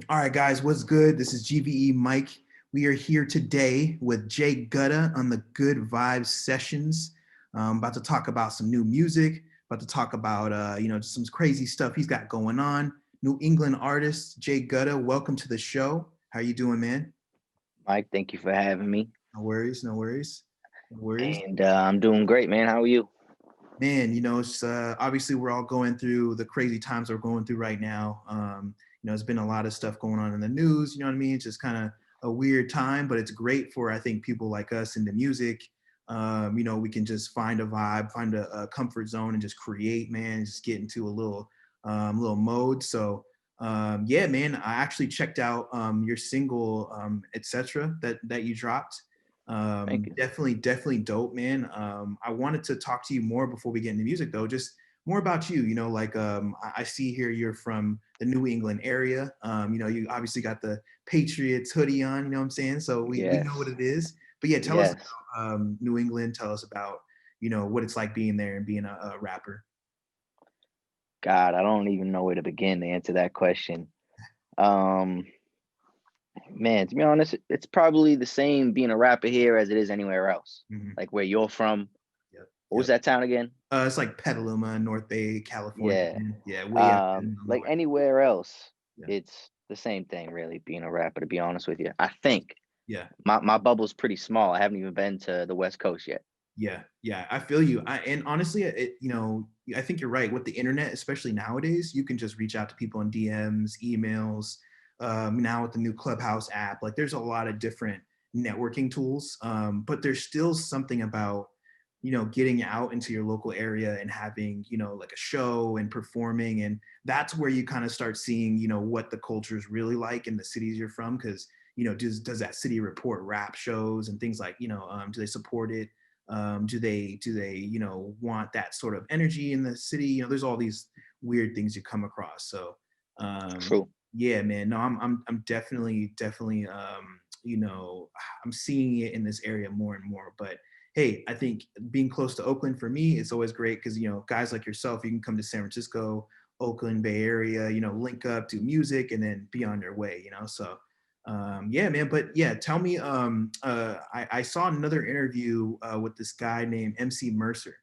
All right, guys, what's good? This is GVE Mike. We are here today with Jay Gudda on the Good Vibes Sessions. About to talk about some new music, about to talk about, some crazy stuff he's got going on. New England artist, Jay Gudda, welcome to the show. How you doing, man? Mike, thank you for having me. No worries, no worries, no worries. And I'm doing great, man. How are you? Man, it's obviously we're all going through the crazy times we're going through right now. There's been a lot of stuff going on in the news. You know what I mean? It's just kind of a weird time, but it's great for I think people like us in the music. We can just find a vibe, find a comfort zone, and just create, man. Just get into a little mode. So yeah, man, I actually checked out your single, Etcetera, that you dropped. Thank you. Definitely dope, man. I wanted to talk to you more before we get into music, though. Just more about you. I see here you're from the New England area. You obviously got the Patriots hoodie on. You know what I'm saying? So we know what Yes. it is. But yeah, tell us Yes. about New England. Tell us about what it's like being there and being a rapper. God, I don't even know where to begin to answer that question. Um, Man, to be honest, it's probably the same being a rapper here as it is anywhere else. Hmm. Like where you're from. Yep. What was Yep. that town again? It's like Petaluma, North Bay, California. Yeah. Man. Yeah, way up in the Like north. anywhere else, Yeah. it's the same thing, really, being a rapper, to be honest with you. I think Yeah. my bubble's pretty small. I haven't even been to the West Coast yet. Yeah, yeah, I feel you. And honestly, I think you're right. With the internet, especially nowadays, you can just reach out to people in DMs, emails. Now with the new Clubhouse app, like there's a lot of different networking tools. But there's still something about getting out into your local area and having like a show and performing, and that's where you kind of start seeing what the culture is really like in the cities you're from, because does that city report rap shows and things like do they support it, do they want that sort of energy in the city? There's all these weird things you come across. So um True. yeah, man, no, I'm definitely I'm seeing it in this area more and more. But hey, I think being close to Oakland for me is always great, because guys like yourself, you can come to San Francisco, Oakland, Bay Area, link up, do music, and then be on your way. So yeah, man. But yeah, tell me. I saw another interview with this guy named MC Mercer,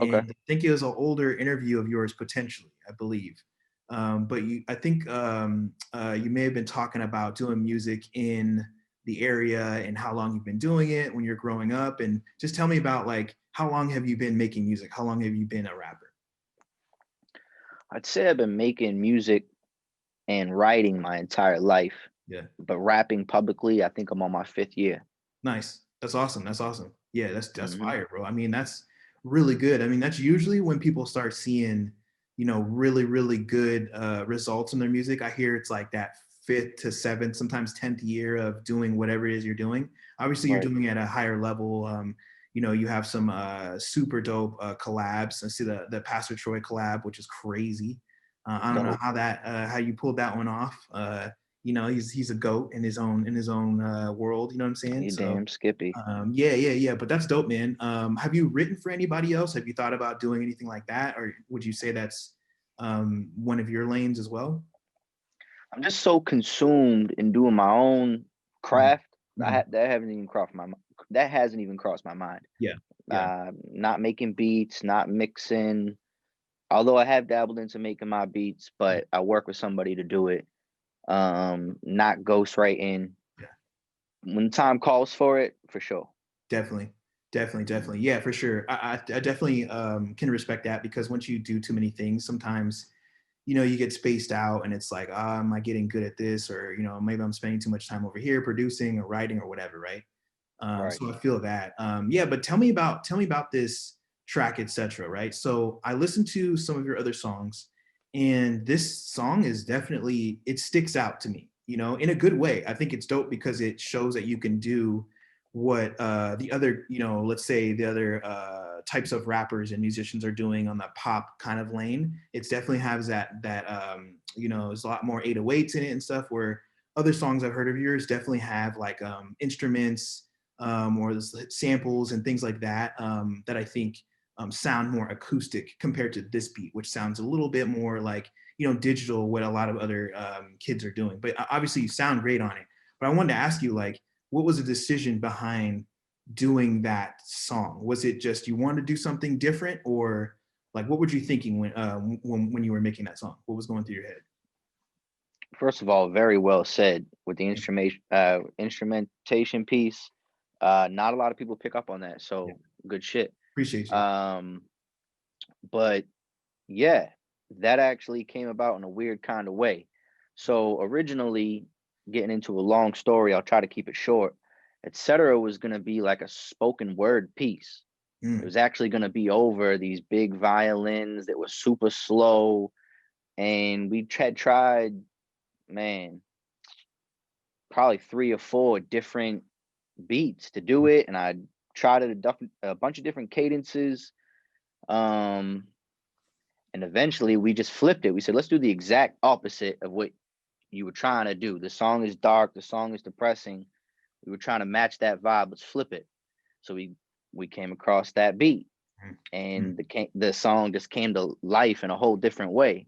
Okay. and I think it was an older interview of yours, potentially, I believe. But I think you may have been talking about doing music in the area and how long you've been doing it when you're growing up, and just tell me about, like, how long have you been making music? How long have you been a rapper? I'd say I've been making music and writing my entire life, Yeah. but rapping publicly, I think I'm on my fifth year. Nice. That's awesome. That's awesome. Yeah, that's Hmm. fire, bro. I mean, that's really good. I mean, that's usually when people start seeing, really good results in their music. I hear it's like that fifth to seventh, sometimes 10th year of doing whatever it is you're doing. Obviously, you're Right. doing it at a higher level. You have some super dope collabs. I see the Pastor Troy collab, which is crazy. I don't know Dope. how you pulled that one off. He's a goat in his own world. You know what I'm saying? You So damn Skippy. yeah. But that's dope, man. Have you written for anybody else? Have you thought about doing anything like that, or would you say that's one of your lanes as well? I'm just so consumed in doing my own Mhm, craft. mhm. That haven't even crossed my that hasn't even crossed my mind. Yeah, yeah, Not making beats, not mixing. Although I have dabbled into making my beats, yeah, but I work with somebody to do it. Not ghostwriting. yeah. When time calls for it, for sure. Definitely, definitely. Yeah, for sure. I definitely can respect that, because once you do too many things, sometimes you get spaced out, and it's like, am I getting good at this, or maybe I'm spending too much time over here producing or writing or whatever, right? Right. So I feel that. Yeah, but tell me about this track, etc. Right. So I listened to some of your other songs, and this song is definitely, it sticks out to me. In a good way. I think it's dope because it shows that you can do what the other, let's say the other types of rappers and musicians are doing on the pop kind of lane. It's definitely has there's a lot more 808s in it and stuff, where other songs I've heard of yours definitely have like instruments, or samples and things like that, that I think sound more acoustic compared to this beat, which sounds a little bit more like digital, what a lot of other kids are doing. But obviously you sound great on it. But I wanted to ask you, like, what was the decision behind doing that song? Was it just you wanted to do something different, or like what were you thinking when you were making that song? What was going through your head? First of all, very well said with the instrumentation piece. Not a lot of people pick up on that, Yeah, so good shit. appreciate you. Um, but yeah, that actually came about in a weird kind of way. So originally, getting into a long story, I'll try to keep it short. Etcetera was gonna be like a spoken word piece. It Mm, was actually gonna be over these big violins that were super slow, and we had tried, man, probably 3 or 4 different beats to do it, and I tried it a bunch of different cadences. Um, and eventually we just flipped it. We said, let's do the exact opposite of what you were trying to do. The song is dark, the song is depressing. We were trying to match that vibe. Let's flip it. So we came across that beat, mm, mm, and the song just came to life in a whole different way.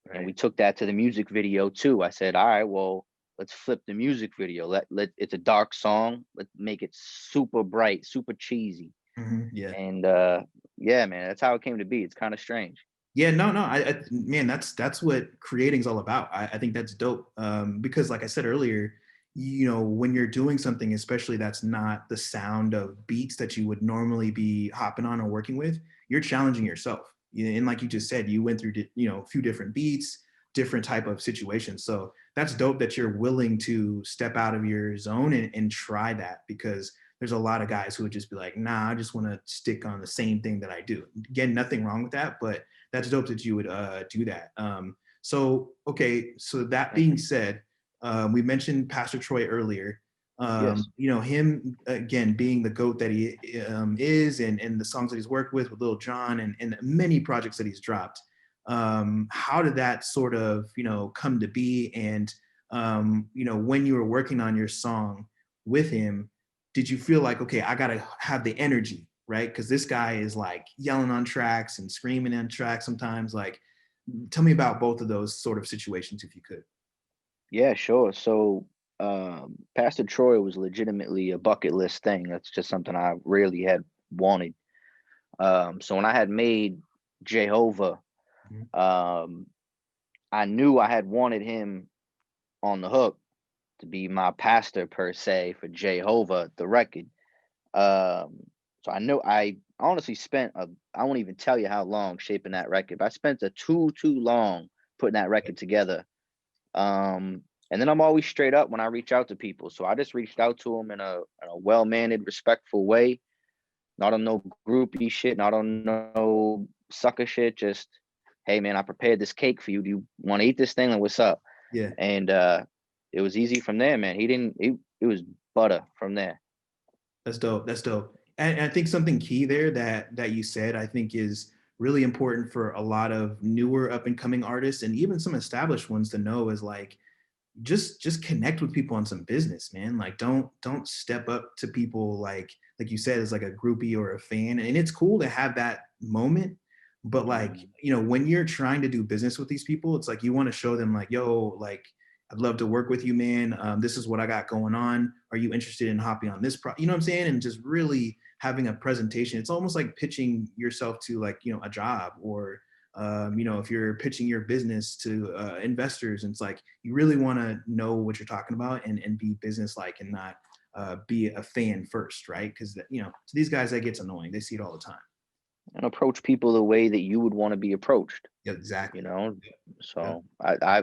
And right. we took that to the music video too. I said, all right, well, let's flip the music video. Let it's a dark song. Let's make it super bright, super cheesy. Yeah. And yeah, man, that's how it came to be. It's kind of strange. Yeah, no, no. Man, that's what creating's all about. I think that's dope. Because, like I said earlier, when you're doing something, especially that's not the sound of beats that you would normally be hopping on or working with, you're challenging yourself. And like you just said, you went through, a few different beats, different type of situations. So that's dope that you're willing to step out of your zone and try that, because there's a lot of guys who would just be like, nah, I just want to stick on the same thing that I do. Again, nothing wrong with that, but that's dope that you would do that. So okay, so that Thank being you. said, we mentioned Pastor Troy earlier. Yes. Him again being the goat that he is, and the songs that he's worked with Lil Jon, and many projects that he's dropped. How did that sort of come to be? And when you were working on your song with him, did you feel like, okay, I gotta have the energy, right? Because this guy is like yelling on tracks and screaming on tracks sometimes. Like, tell me about both of those sort of situations, if you could. Yeah, sure. So Pastor Troy was legitimately a bucket list thing. That's just something I really had wanted. So when I had made Jehovah, Mhm. um, I knew I had wanted him on the hook to be my pastor per se for Jehovah, the record. Um, so I know I honestly spent I won't even tell you how long shaping that record, but I spent a too long putting that record together. And then I'm always straight up when I reach out to people. So I just reached out to them in a well-mannered, respectful way, not on no groupie shit, not on no sucker shit. Just, hey man, I prepared this cake for you. Do you want to eat this thing? And what's up? Yeah, And it was easy from there, man. He didn't. It was butter from there. that's dope. That's dope. And I think something key there that you said, I think is really important for a lot of newer up and coming artists, and even some established ones to know, is like, just connect with people on some business, man. Like, don't step up to people like you said, as like a groupie or a fan. And it's cool to have that moment, but like, Mhm. when you're trying to do business with these people, it's like you want to show them like, yo, like, I'd love to work with you, man. This is what I got going on. Are you interested in hopping on this you know what I'm saying? And just really having a presentation. It's almost like pitching yourself to, like, a job, or if you're pitching your business to investors. And it's like you really want to know what you're talking about, and be business-like, and not be a fan first, right? Because to these guys that gets annoying. They see it all the time. And approach people the way that you would want to be approached. Yeah, You exactly. know, Yeah, so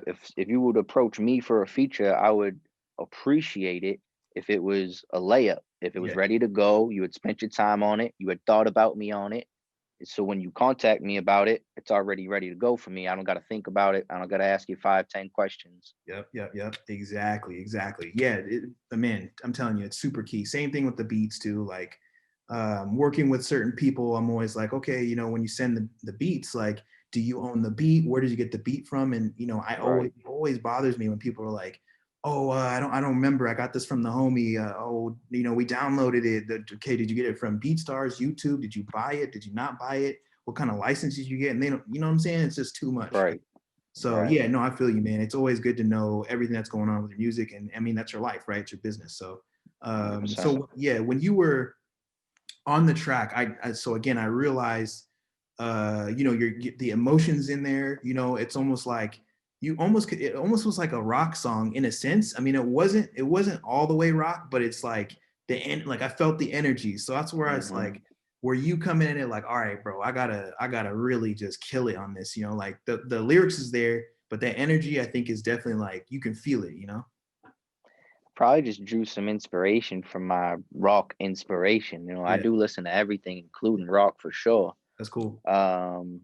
if you would approach me for a feature, I would appreciate it if it was a layup, if it was yeah, ready to go, you had spent your time on it, you had thought about me on it. So when you contact me about it, it's already ready to go for me. I don't got to think about it. I don't got to ask you 5, 10 questions. yep. Exactly, exactly. Yeah, man, I'm telling you, it's super key. Same thing with the beats too. Like, working with certain people, I'm always like, okay, when you send the beats, like, do you own the beat? Where did you get the beat from? And I Right. always bothers me when people are like, oh, I don't remember. I got this from the homie. Oh, we downloaded it. Okay, did you get it from BeatStars, YouTube? Did you buy it? Did you not buy it? What kind of license did you get? And they don't, you know what I'm saying? It's just too much. Right. So Right. yeah, no, I feel you, man. It's always good to know everything that's going on with your music, and I mean that's your life, right? It's your business. So, 100%. so yeah, when you were on the track, so again, I realized, you know, the emotions in there. You know, it's almost like it almost was like a rock song in a sense. I mean, it wasn't all the way rock, but it's like the end. Like I felt the energy. So that's where I was Hmm. like, where you come in and like, all right, bro, I gotta really just kill it on this. You know, like the lyrics is there, but the energy I think is definitely like you can feel it. You know. Probably just drew some inspiration from my rock inspiration. I Yeah, do listen to everything, including rock for sure. that's cool. Um,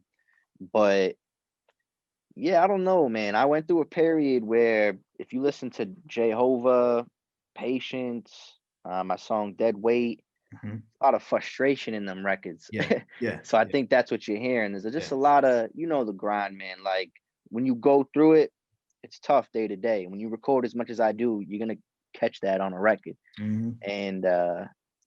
but yeah, I don't know, man. I went through a period where if you listen to Jehovah, Patience, my song Dead Weight, Mhm. a lot of frustration in them records. Yeah, yeah, So I yeah, think that's what you're hearing. There's yeah. just a lot of, the grind, man. Like when you go through it, it's tough day to day. When you record as much as I do, you're gonna catch that on a record. Mhm. And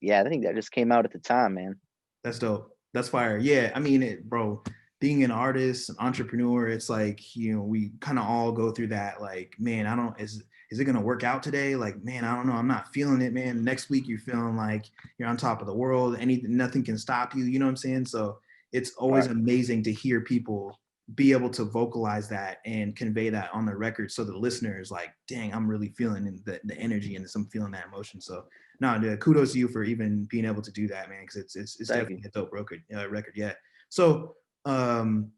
yeah, I think that just came out at the time, man. That's dope. That's fire. Yeah, I mean, bro, being an artist, an entrepreneur, it's like, you know, we kind of all go through that. Like, man, I don't is it gonna work out today? Like, man, I don't know. I'm not feeling it, man. Next week you're feeling like you're on top of the world. Anything, nothing can stop you. You know what I'm saying? So it's always Right. amazing to hear people be able to vocalize that and convey that on the record, so the listener is like, dang, I'm really feeling the energy and I'm feeling that emotion. So no, dude, kudos to you for even being able to do that, man, because it's Thank you. definitely a dope record. Record, yeah. So,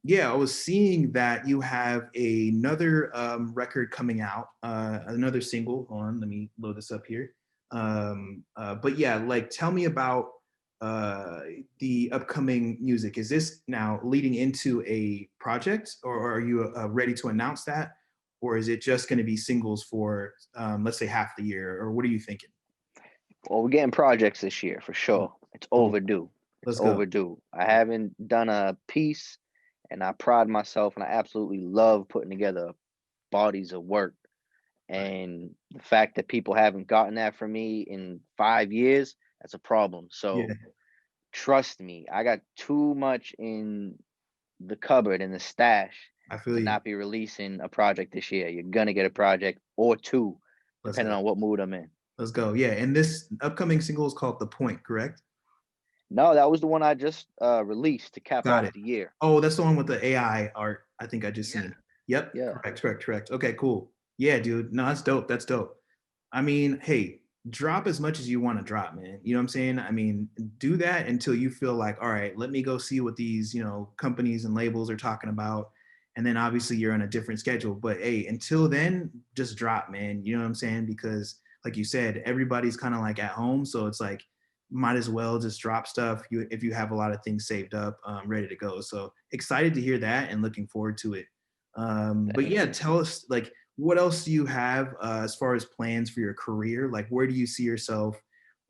yeah, I was seeing that you have another record coming out, another single. Hold on, let me load this up here. But yeah, like, tell me about uh, the upcoming music. Is this now leading into a project, or are you ready to announce that, or is it just going to be singles for, let's say, half the year, or what are you thinking? Well, we're getting projects this year for sure. It's Dope. overdue. It's Let's go. overdue. I haven't done a piece, and I pride myself, and I absolutely love putting together bodies of work. Right. And the fact that people haven't gotten that from me in 5 years, that's a problem. Yeah, So trust me, I got too much in the cupboard in the stash I feel to you. not be releasing a project this year. You're gonna get a project or two, Let's depending go. on what mood I'm in. Let's go. Yeah, and this upcoming single is called "The Point," correct? No, that was the one I just released to cap Got off it. the year. Oh, that's the one with the AI art. I think I just Yeah. seen. Yep. Yeah. Correct. Correct. Correct. Okay. Cool. Yeah, dude. No, that's dope. That's dope. I mean, hey, drop as much as you want to drop, man. You know what I'm saying? I mean, do that until you feel like, all right, let me go see what these, you know, companies and labels are talking about. And then obviously you're on a different schedule. But hey, until then, just drop, man. You know what I'm saying? Because like you said, everybody's kind of like at home. So it's like, might as well just drop stuff if you have a lot of things saved up, ready to go. So excited to hear that and looking forward to it. But Thank yeah, you. tell us, like, what else do you have as far as plans for your career? Like, where do you see yourself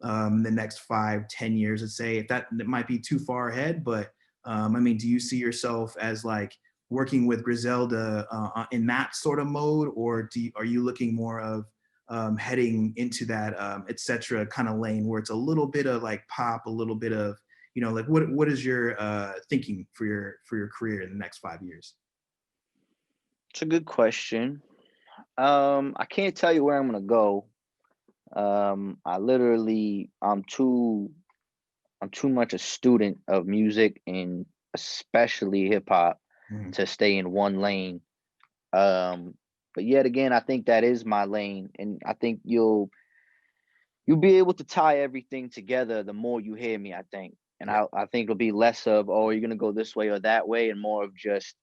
the next 5, 10 years? Let's say, if that might be too far ahead, but I mean, do you see yourself as like working with Griselda in that sort of mode, or are you looking more of heading into that Etcetera kind of lane where it's a little bit of like pop, a little bit of, you know, like what is your thinking for your career in the next 5 years? It's a good question. I can't tell you where I'm gonna go. I literally, I'm too much a student of music and especially hip hop Mhm. to stay in one lane. Um, but yet again, I think that is my lane, and I think you'll be able to tie everything together the more you hear me. I think, and Yeah, I think it'll be less of, oh, you're gonna go this way or that way, and more of just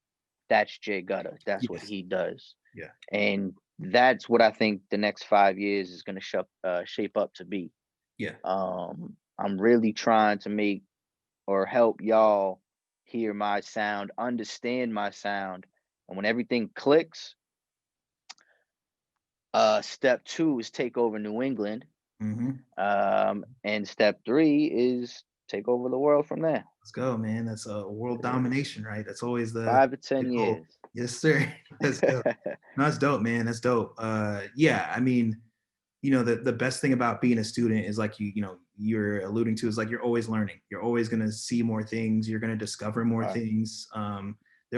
that's Jay Gudda. That's what yes, he does, yeah, and that's what I think the next 5 years is gonna shape up to be. yeah, I'm really trying to make or help y'all hear my sound, understand my sound. And when everything clicks, step two is take over New England. hmm And step three is take over the world from there. let's go, man. That's a world Yeah. domination, right? That's always the 5 to 10 goal. years. Yes, sir. Let's go. No, that's dope, man. That's dope. Yeah, I mean, you know, the best thing about being a student is like you know, you're alluding to, is like you're always learning. You're always gonna see more things. You're gonna discover more Right. things.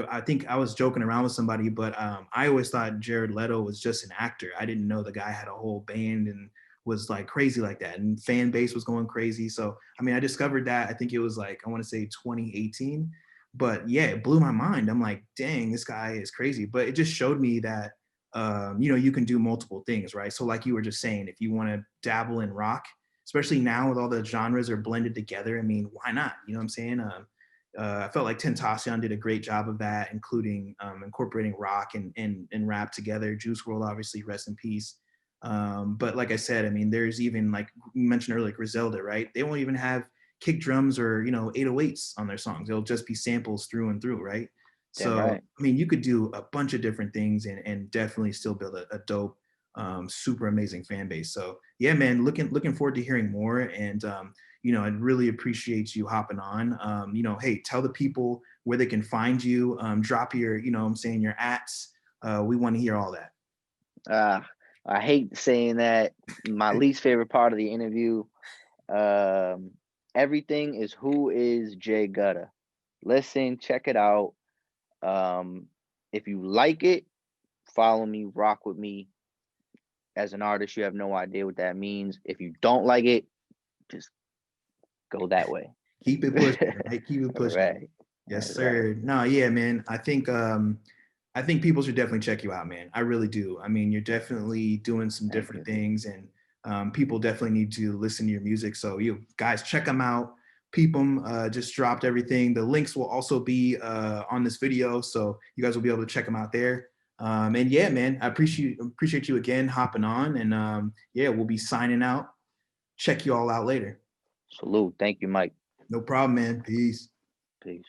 I think I was joking around with somebody, but I always thought Jared Leto was just an actor. I didn't know the guy had a whole band and was like crazy like that, and fan base was going crazy. So I mean, I discovered that, I think it was like, I want to say 2018, but yeah, it blew my mind. I'm like, dang, this guy is crazy. But it just showed me that you know, you can do multiple things, right? So like you were just saying, if you want to dabble in rock, especially now with all the genres are blended together, I mean, why not? You know what I'm saying? I felt like Tentacion did a great job of that, including incorporating rock and rap together. Juice World, obviously, rest in peace. But like I said, I mean, there's even, like you mentioned earlier, Griselda, right? They won't even have kick drums or, you know, 808s on their songs. It'll just be samples through and through, right? Damn So right. I mean, you could do a bunch of different things and definitely still build a dope, super amazing fan base. So yeah, man, looking forward to hearing more. And you know, I'd really appreciate you hopping on. You know, hey, tell the people where they can find you. Drop your, you know what I'm saying, your ats. We want to hear all that. Uh, I hate saying that. My least favorite part of the interview. Um, Everything is who is Jay Gudda. Listen, check it out. Um, if you like it, follow me, rock with me. As an artist, you have no idea what that means. If you don't like it, just go that way. Keep it pushing, right? Keep it All pushing. right. Yes, All right. sir. No, yeah, man. I think people should definitely check you out, man. I really do. I mean, you're definitely doing some Thank different you. things, and people definitely need to listen to your music. So, you guys, check them out. Peep them. Just dropped everything. The links will also be on this video, so you guys will be able to check them out there. And yeah, man, I appreciate you again hopping on, and yeah, we'll be signing out. Check you all out later. Salute. Thank you, Mike. No problem, man. Peace. Peace.